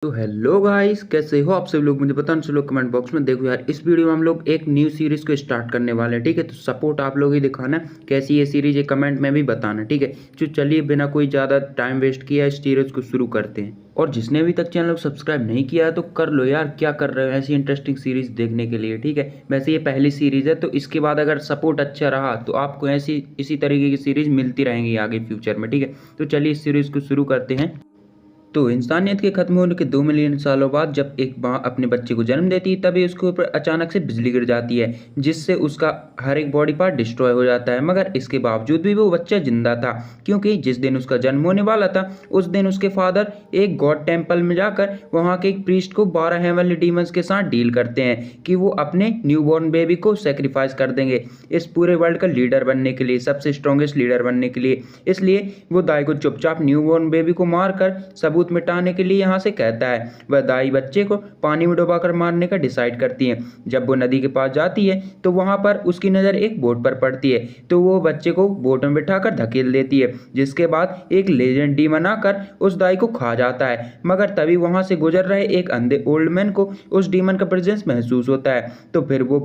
तो hello guys, कैसे हो आप सब लोग? मुझे बताना चलो कमेंट बॉक्स में। देखो यार, इस वीडियो में हम लोग एक न्यू सीरीज को स्टार्ट करने वाले हैं, ठीक है। तो सपोर्ट आप लोग ही दिखाना, कैसी ये सीरीज है कमेंट में भी बताना, ठीक है। तो चलिए बिना कोई ज़्यादा टाइम वेस्ट किया इस सीरीज को शुरू करते हैं। और जिसने अभी तक चैनल को सब्सक्राइब नहीं किया है तो कर लो यार, क्या कर रहे हो ऐसी इंटरेस्टिंग सीरीज देखने के लिए, ठीक है। वैसे ये पहली सीरीज है, तो इसके बाद अगर सपोर्ट अच्छा रहा तो आपको ऐसी इसी तरीके की सीरीज मिलती रहेंगी आगे फ्यूचर में, ठीक है। तो चलिए इस सीरीज को शुरू करते हैं। तो इंसानियत के खत्म होने के 2 मिलियन सालों बाद जब एक माँ अपने बच्चे को जन्म देती है, तभी उसके ऊपर अचानक से बिजली गिर जाती है, जिससे उसका हर एक बॉडी पार्ट डिस्ट्रॉय हो जाता है। मगर इसके बावजूद भी वो बच्चा जिंदा था, क्योंकि जिस दिन उसका जन्म होने वाला था उस दिन उसके फादर एक गॉड टेम्पल में जाकर वहाँ के एक प्रीस्ट को 12 हेवनली डीमंस के साथ डील करते हैं कि वो अपने न्यूबॉर्न बेबी को सेक्रीफाइस कर देंगे इस पूरे वर्ल्ड का लीडर बनने के लिए, सबसे स्ट्रॉन्गेस्ट लीडर बनने के लिए। इसलिए वो दाई को चुपचाप न्यूबॉर्न बेबी को मारकर सबूत मिटाने के लिए यहाँ से कहता है। वह दाई बच्चे को पानी में डुबाकर मारने का डिसाइड करती है। जब वो नदी के पास जाती है तो वहाँ पर उसकी नज़र एक बोट पर पड़ती है, तो वो बच्चे को बोट में बिठाकर धकेल देती है, जिसके बाद एक लेजेंड डीमन आकर उस दाई को खा जाता है। मगर तभी वहाँ से गुजर रहे एक अंधे ओल्ड मैन को उस डीमन का प्रेजेंस महसूस होता है, तो फिर वो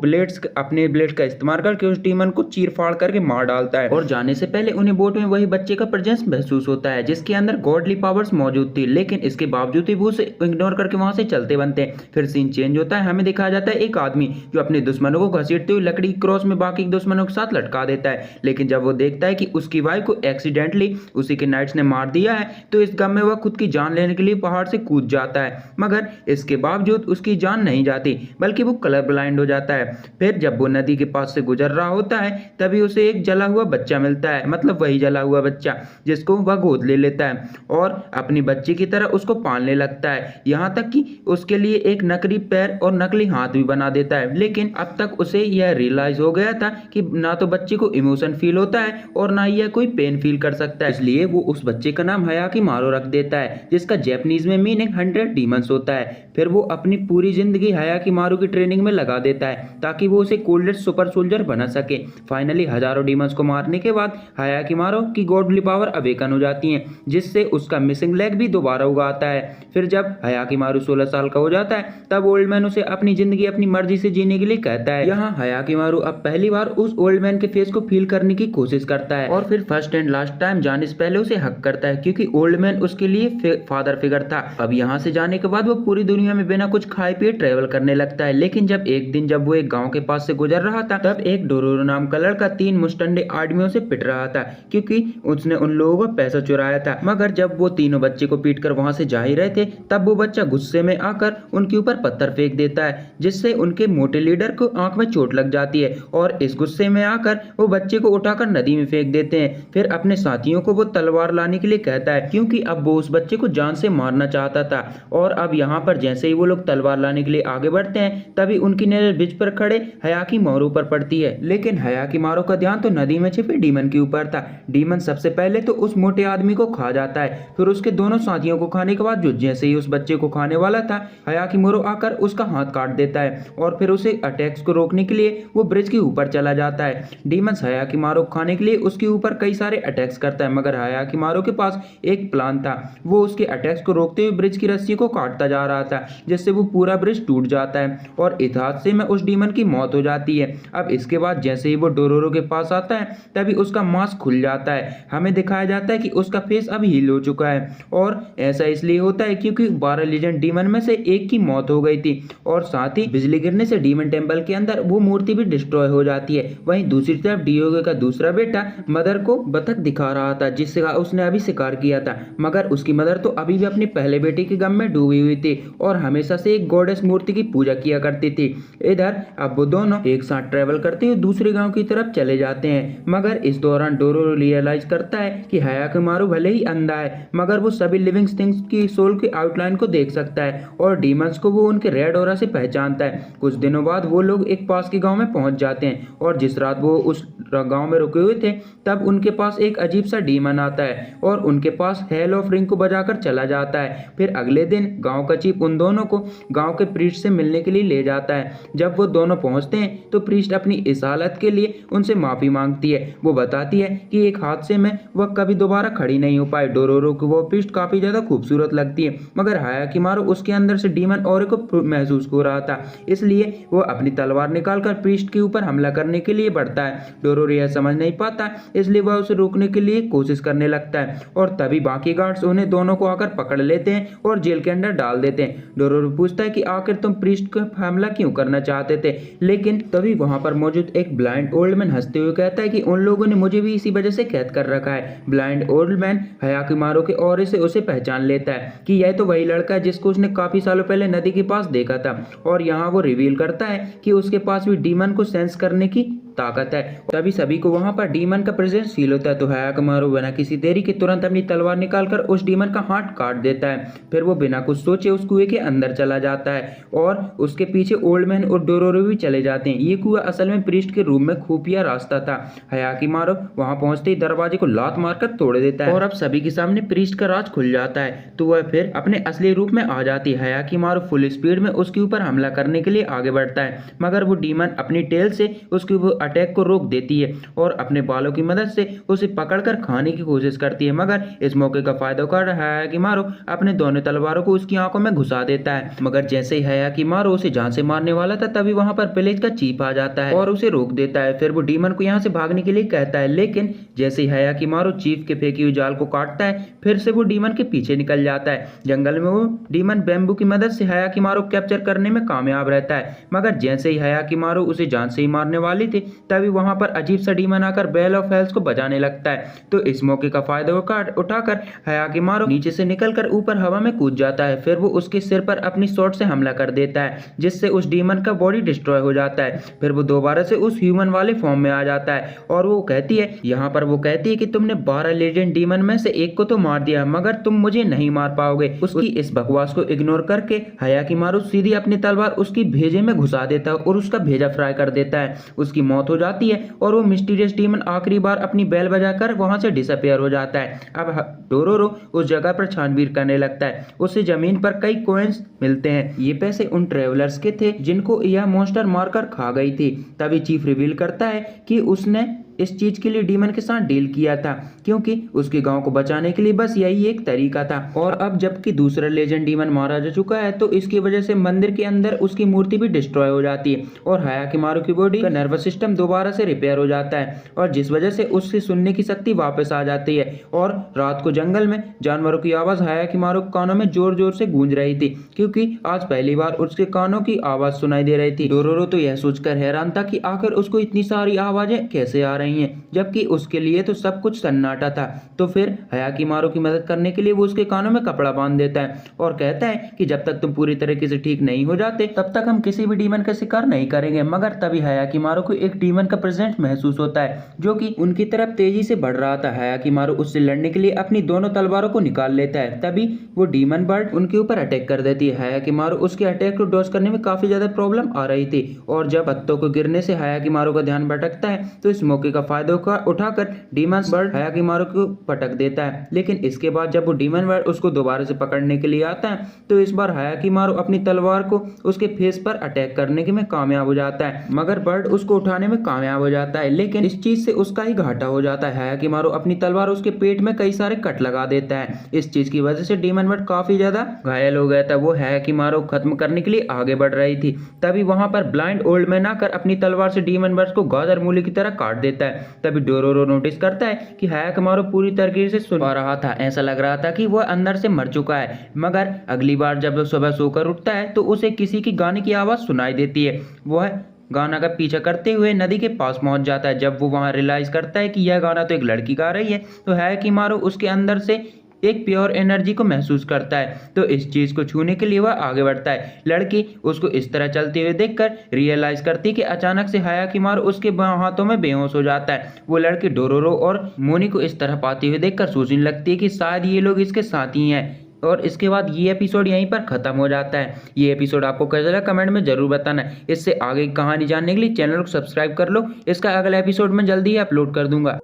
अपने ब्लेड का इस्तेमाल करके उस डीमन को चीर फाड़ करके मार डालता है। और जाने से पहले उन्हें बोट में वही बच्चे का प्रेजेंस महसूस होता है, जिसके अंदर गॉडली पावर्स मौजूद थी, लेकिन इसके बावजूद भी वो उसे इग्नोर करके वहां से चलते बनते हैं। फिर सीन चेंज होता है, हमें दिखाया जाता है एक आदमी जो अपने दुश्मनों को घसीटते हुए लकड़ी क्रॉस में बाकी दुश्मनों के साथ लटका देता है। लेकिन जब वो देखता है कि उसकी वाइफ को एक्सीडेंटली उसी के नाइट्स ने मार दिया है, तो इस गम में वह खुद की जान लेने के लिए पहाड़ से कूद जाता है। मगर इसके बावजूद उसकी जान नहीं जाती, बल्कि वो कलर ब्लाइंड हो जाता है। फिर जब वो नदी के पास से गुजर रहा होता है, तभी उसे एक जला हुआ बच्चा मिलता है, मतलब वही जला हुआ बच्चा जिसको वह गोद ले लेता है और अपनी बच्ची की तरह उसको पालने लगता है। यहाँ तक कि उसके लिए एक नकली पैर और नकली हाथ भी बना देता है। लेकिन अब तक उसे यह रियलाइज हो गया था कि ना तो बच्चे को इमोशन फील होता है और ना ही यह कोई पेन फील कर सकता है, इसलिए वो उस बच्चे का नाम हयाकी मारो रख देता है, जिसका जैपनीज में मीनिंग 100 डीमंस होता है। फिर वो अपनी पूरी जिंदगी हयाकी मारो की ट्रेनिंग में लगा देता है, ताकि वो उसे कोल्डेस्ट सुपर सोल्जर बना सके। फाइनली हजारों डीमंस को मारने के बाद हयाकी मारो की गॉडली पावर अवेकन हो जाती है, जिससे उसका मिसिंग लेग भी दोबारा उगाता है। फिर जब हयाकीमारू 16 साल का हो जाता है, तब ओल्ड मैन उसे अपनी जिंदगी अपनी मर्जी से जीने के लिए कहता है। यहाँ हयाकीमारू अब पहली बार उस ओल्ड मैन के फेस को फील करने की कोशिश करता है और फिर फर्स्ट एंड लास्ट टाइम जाने से पहले उसे हक करता है, क्योंकि ओल्ड मैन उसके लिए फादर फिगर था। अब यहाँ से जाने के बाद वो पूरी दुनिया में बिना कुछ खाए पिए ट्रेवल करने लगता है। लेकिन जब एक दिन जब वो एक गाँव के पास से गुजर रहा था, तब एक डोरोरो नाम का लड़का 3 मुस्टंडे आदमियों से पिट रहा था, क्योंकि उसने उन लोगों का पैसा चुराया था। मगर जब वो तीनों बच्चे को पीट कर वहां से जा ही रहे थे, तब वो बच्चा गुस्से में आकर उनके ऊपर पत्थर फेंक देता है, जिससे उनके मोटे लीडर को आंख में चोट लग जाती है और इस गुस्से में आकर वो बच्चे को उठाकर नदी में फेंक देते हैं। फिर अपने साथियों को वो तलवार लाने के लिए कहता है, क्योंकि अब वो उस बच्चे को जान से मारना चाहता था। और अब यहाँ पर जैसे ही वो लोग तलवार लाने के लिए आगे बढ़ते हैं, तभी उनकी नजर बीच पर खड़े हयाकी मारो पर पड़ती है। लेकिन हयाकी मारो का ध्यान तो नदी में छिपे डीमन के ऊपर था। डीमन सबसे पहले तो उस मोटे आदमी को खा जाता है, फिर उसके दोनों साथियों को खाने के बाद जो जैसे ही उस बच्चे को खाने वाला था, हयाकीमारू आकर उसका हाथ काट देता है और फिर उसे अटैक्स को रोकने के लिए वो ब्रिज के ऊपर चला जाता है। डीमंस हयाकीमारू को खाने के लिए उसके ऊपर कई सारे अटैक्स करता है, मगर हयाकीमारू के पास एक प्लान था। वो उसके अटैक्स को रोकते हुए ब्रिज की रस्सी को काटता जा रहा था, जिससे वो पूरा ब्रिज टूट जाता है और इस हादसे में उस डीमन की मौत हो जाती है। अब इसके बाद जैसे ही वो डोरोरो के पास आता है, तभी उसका मास्क खुल जाता है। हमें दिखाया जाता है कि उसका फेस अब हील हो चुका है, और ऐसा इसलिए होता है क्योंकि 12 लीजेंड डीमन में से एक की मौत हो गई थी, और साथ ही बिजली गिरने से डीमन टेम्पल के अंदर वो मूर्ति भी डिस्ट्रॉय हो जाती है। वहीं दूसरी तरफ डियोगे का दूसरा बेटा मदर को बतख दिखा रहा था, जिससे उसने अभी शिकार किया था, मगर उसकी मदर तो अभी भी अपने पहले बेटे के गम में डूबी हुई थी और हमेशा से एक गॉडेस मूर्ति की पूजा किया करती थी। इधर अब वो दोनों एक साथ ट्रेवल करते हुए दूसरे गांव की तरफ चले जाते हैं, मगर इस दौरान डोरोरो रियलाइज करता है कि हयाकीमारू भले ही अंधा है, मगर वो सभी लिविंग थिंग्स की सोल की आउटलाइन को देख सकता है और डीमंस को वो उनके रेड ऑरा से पहचानता है। कुछ दिनों बाद वो लोग एक पास के गांव में पहुंच जाते हैं, और जिस रात वो उस गांव में रुके हुए थे, तब उनके पास एक अजीब सा डीमन आता है और उनके पास हेल ऑफ रिंग को बजाकर चला जाता है। फिर अगले दिन गांव का चीफ उन दोनों को गांव के प्रीस्ट से मिलने के लिए ले जाता है। जब वो दोनों पहुंचते हैं, तो प्रीस्ट अपनी इस हालत के लिए उनसे माफी मांगती है। वो बताती है कि एक हादसे में वह कभी दोबारा खड़ी नहीं हो पाए। डोरोरो को वो प्रीस्ट काफी ज्यादा ज्यादा खूबसूरत लगती है, मगर हायाकिमारू उसके अंदर से डीमन ऑरे को महसूस हो रहा था, इसलिए वो अपनी तलवार निकालकर प्रीस्ट के ऊपर हमला करने के लिए बढ़ता है। डोरोरो यह समझ नहीं पाता, इसलिए वह उसे रोकने के लिए कोशिश करने लगता है और तभी बाकी गार्ड्स उन्हें दोनों को आकर पकड़ लेते हैं और जेल के अंदर डाल देते हैं। डोरोरो पूछता है कि आखिर तुम प्रीस्ट को हमला क्यों करना चाहते थे, लेकिन तभी वहां पर मौजूद एक ब्लाइंड ओल्ड मैन हंसते हुए कहता है कि उन लोगों ने मुझे भी इसी वजह से कैद कर रखा है। ब्लाइंड ओल्ड मैन हायाकिमारू के ऑरे से उसे पहचान लेता है कि यह तो वही लड़का है जिसको उसने काफी सालों पहले नदी के पास देखा था, और यहाँ वो रिवील करता है कि उसके पास भी डीमन को सेंस करने की ताकत है। तभी सभी को वहां पर डीमन का प्रेजेंस फील होता है, तो हायाकिमारू बिना किसी देरी के तुरंत अपनी तलवार निकालकर उस डीमन का हाथ काट देता है। फिर वो बिना कुछ सोचे उस कुएं के अंदर चला जाता है और उसके पीछे ओल्ड मैन और डोरोरो भी चले जाते हैं। ये कुआं असल में प्रीस्ट के रूम में खुफिया रास्ता था। हायाकिमारू वहां पहुंचते ही दरवाजे को लात मारकर तोड़ देता है और अब सभी के सामने प्रीस्ट का राज खुल जाता है, तो वह फिर अपने असली रूप में आ जाती है। हायाकिमारू फुल स्पीड में उसके ऊपर हमला करने के लिए आगे बढ़ता है, मगर वो डीमन अपनी टेल से उसके अटैक को रोक देती है और अपने बालों की मदद से उसे पकड़कर खाने की कोशिश करती है, मगर इस मौके का फायदा उठाकर हायाकिमारू अपने दोनों तलवारों को उसकी आंखों में घुसा देता है। मगर जैसे ही हायाकिमारू उसे जान से मारने वाला था, तभी वहां पर विलेज का चीफ आ जाता है और उसे रोक देता है। फिर वो डीमन को यहाँ से भागने के लिए कहता है, लेकिन जैसे ही हायाकिमारू चीफ के फेंकी हुई जाल को काटता है, फिर से वो डीमन के पीछे निकल जाता है। जंगल में वो डीमन बैम्बू की मदद से हायाकिमारू कैप्चर करने में कामयाब रहता है, मगर जैसे ही हायाकिमारू उसे जान से ही मारने वाली थी, तभी वहां पर अजीब सा डीमन आकर बेल ऑफ हेल्स को बजाने लगता है। तो इस मौके का फायदा उठाकर हायाकिमारू नीचे से निकलकर ऊपर हवा में कूद जाता है। फिर वो उसके सिर पर अपनी शॉट से हमला कर देता है, जिससे उस डीमन का बॉडी डिस्ट्रॉय हो जाता है। फिर वो दोबारा से उस ह्यूमन वाले फॉर्म में आ जाता है और वो कहती है, यहाँ पर वो कहती है कि तुमने 12 लेजेंड डीमन में से एक को तो मार दिया, मगर तुम मुझे नहीं मार पाओगे। उसकी इस बकवास को इग्नोर करके हायाकिमारू सीधी अपनी तलवार उसकी भेजे में घुसा देता है और उसका भेजा फ्राई कर देता है। उसकी मौत हो जाती है और वो मिस्टीरियस डीमन आखिरी बार अपनी बेल बजाकर वहां से डिसअपियर हो जाता है। अब डोरोरो उस जगह पर छानबीन करने लगता है, उसे जमीन पर कई कॉइन्स मिलते हैं। ये पैसे उन ट्रेवलर्स के थे जिनको यह मॉन्स्टर मारकर खा गई थी। तभी चीफ रिवील करता है कि उसने इस चीज के लिए डीमन के साथ डील किया था, क्योंकि उसके गांव को बचाने के लिए बस यही एक तरीका था। और अब जबकि दूसरा लेजेंड डीमन मारा जा चुका है, तो इसकी वजह से मंदिर के अंदर उसकी मूर्ति भी डिस्ट्रॉय हो जाती है और हायाकिमारू की बॉडी का नर्वस सिस्टम दोबारा से रिपेयर हो जाता है, और जिस वजह से उससे सुनने की शक्ति वापस आ जाती है। और रात को जंगल में जानवरों की आवाज हायाकिमारू के कानों में जोर जोर से गूंज रही थी, क्योंकि आज पहली बार उसके कानों की आवाज सुनाई दे रही थी। डोरोरो तो यह सोचकर हैरान था कि आखिर उसको इतनी सारी आवाजें कैसे आ रही हैं, जबकि उसके लिए तो सब कुछ सन्नाटा था। तो फिर हायाकिमारू की मदद करने के लिए वो उसके कानों में कपड़ा बांध देता है और कहता है कि जब तक तुम पूरी तरीके से ठीक नहीं हो जाते, तब तक हम किसी भी डीमन का शिकार नहीं करेंगे। मगर तभी हायाकिमारू को एक डीमन का प्रेजेंस महसूस होता है, जो कि उनकी तरफ तेजी से बढ़ रहा था। हायाकिमारू उससे लड़ने के लिए अपनी दोनों तलवारों को निकाल लेता है, तभी वो डीमन बर्ड उनके ऊपर अटैक कर देती है। हायाकिमारू उसके अटैक को डॉज करने में काफी ज्यादा प्रॉब्लम आ रही थी, और जब पत्तों को गिरने से हायाकिमारू का ध्यान भटकता है, तो इस मौके का फायदा उठाकर डीमन बर्ड हायाकिमारू को पटक देता है। लेकिन इसके बाद जब वो डीमन बर्ड उसको दोबारा से पकड़ने के लिए आता है, तो इस बार हायाकिमारू अपनी तलवार को उसके फेस पर अटैक करने में कामयाब हो जाता है, मगर बर्ड उसको उठाने में कामयाब हो जाता है। लेकिन इस चीज से उसका ही घाटा हो जाता है। हायाकिमारू अपनी तलवार उसके पेट में कई सारे कट लगा देता है। इस चीज की वजह से डीमन बर्ड काफी ज्यादा घायल हो गया था। वो हायाकिमारू खत्म करने के लिए आगे बढ़ रही थी, तभी वहां पर ब्लाइंड ओल्ड मैन आकर अपनी तलवार से डीमन बर्ड को गाजर मूली की तरह काट देता है। तभी डोरोरो नोटिस करता है कि हायाकिमारू पूरी तरीके से सुन पा रहा था। ऐसा लग रहा था कि वह अंदर से मर चुका है, मगर अगली बार जब वह सुबह सोकर उठता है, तो उसे किसी की गाने की आवाज सुनाई देती है। वह गाना का पीछा करते हुए नदी के पास पहुंच जाता है। जब वो वहां रियलाइज करता है कि यह गाना तो एक लड़की गा रही है, तो हायाकिमारू उसके अंदर से एक प्योर एनर्जी को महसूस करता है, तो इस चीज को छूने के लिए वह आगे बढ़ता है। लड़की उसको इस तरह चलते हुए देखकर रियलाइज करती है कि अचानक से हायाकिमारू उसके हाथों में बेहोश हो जाता है। वो लड़की डोरोरो और मोनी को इस तरह पाती हुए देखकर सोचने लगती है कि शायद ये लोग इसके साथी हैं। और इसके बाद ये एपिसोड यहीं पर खत्म हो जाता है। ये एपिसोड आपको कैसा लगा कमेंट में जरूर बताना। इससे आगे की कहानी जानने के लिए चैनल को सब्सक्राइब कर लो। इसका अगला एपिसोड मैं जल्दी ही अपलोड कर दूंगा।